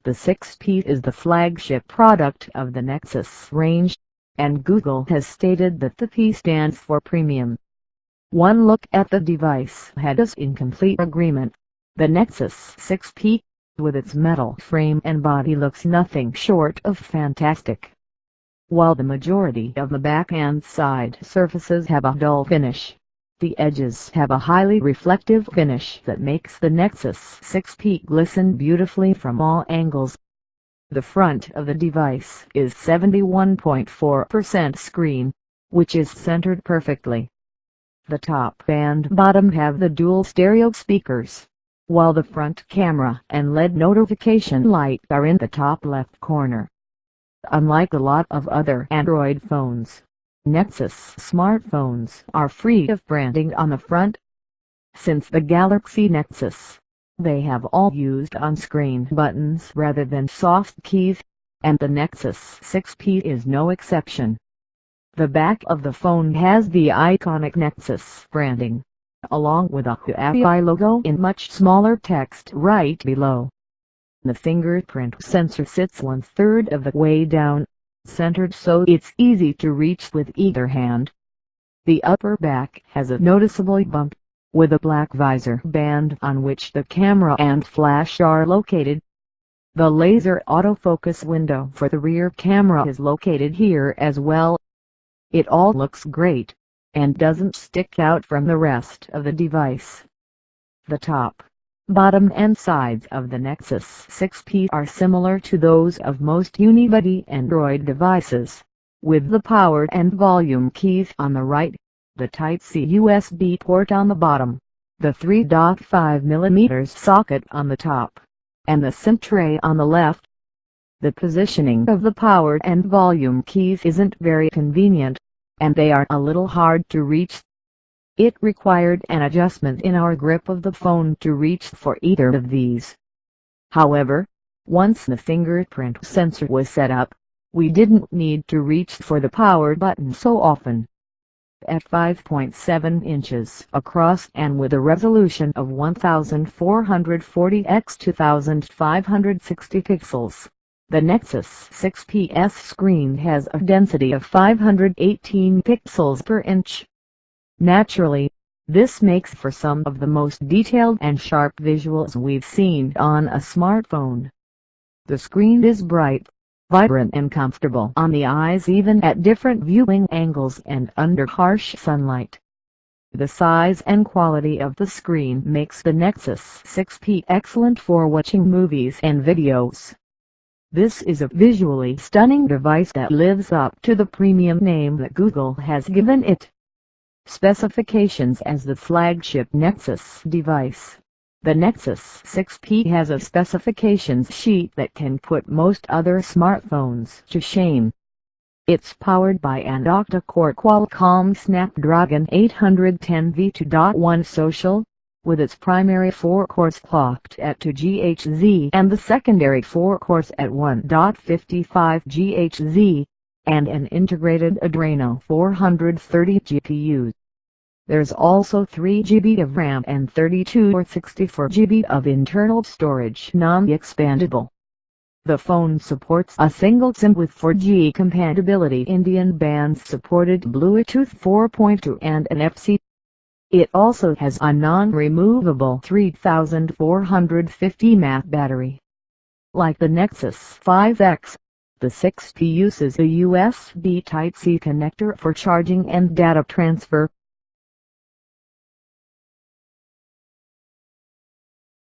The 6P is the flagship product of the Nexus range, and Google has stated that the P stands for premium. One look at the device had us in complete agreement. The Nexus 6P, with its metal frame and body, looks nothing short of fantastic. While the majority of the back and side surfaces have a dull finish, the edges have a highly reflective finish that makes the Nexus 6P glisten beautifully from all angles. The front of the device is 71.4% screen, which is centered perfectly. The top and bottom have the dual stereo speakers, while the front camera and LED notification light are in the top left corner. Unlike a lot of other Android phones, Nexus smartphones are free of branding on the front. Since the Galaxy Nexus, they have all used on-screen buttons rather than soft keys, and the Nexus 6P is no exception. The back of the phone has the iconic Nexus branding, along with a Huawei logo in much smaller text right below. The fingerprint sensor sits 1/3 of the way down, centered so it's easy to reach with either hand. The upper back has a noticeable bump, with a black visor band on which the camera and flash are located. The laser autofocus window for the rear camera is located here as well. It all looks great, and doesn't stick out from the rest of the device. The top, bottom and sides of the Nexus 6P are similar to those of most unibody Android devices, with the power and volume keys on the right, the Type-C USB port on the bottom, the 3.5mm socket on the top, and the SIM tray on the left. The positioning of the power and volume keys isn't very convenient, and they are a little hard to reach. It required an adjustment in our grip of the phone to reach for either of these. However, once the fingerprint sensor was set up, we didn't need to reach for the power button so often. At 5.7 inches across and with a resolution of 1440 x 2560 pixels, the Nexus 6P's screen has a density of 518 pixels per inch. Naturally, this makes for some of the most detailed and sharp visuals we've seen on a smartphone. The screen is bright, vibrant and comfortable on the eyes even at different viewing angles and under harsh sunlight. The size and quality of the screen makes the Nexus 6P excellent for watching movies and videos. This is a visually stunning device that lives up to the premium name that Google has given it. Specifications: as the flagship Nexus device, the Nexus 6P has a specifications sheet that can put most other smartphones to shame. It's powered by an octa-core Qualcomm Snapdragon 810 V2.1 Social, with its primary 4 cores clocked at 2 GHz and the secondary 4 cores at 1.55 GHz, and an integrated Adreno 430 GPU. There's also 3 GB of RAM and 32 or 64 GB of internal storage non-expandable. The phone supports a single SIM with 4G compatibility. Indian bands supported Bluetooth 4.2 and NFC. It also has a non-removable 3450 mAh battery. Like the Nexus 5X, the 6P uses a USB Type-C connector for charging and data transfer.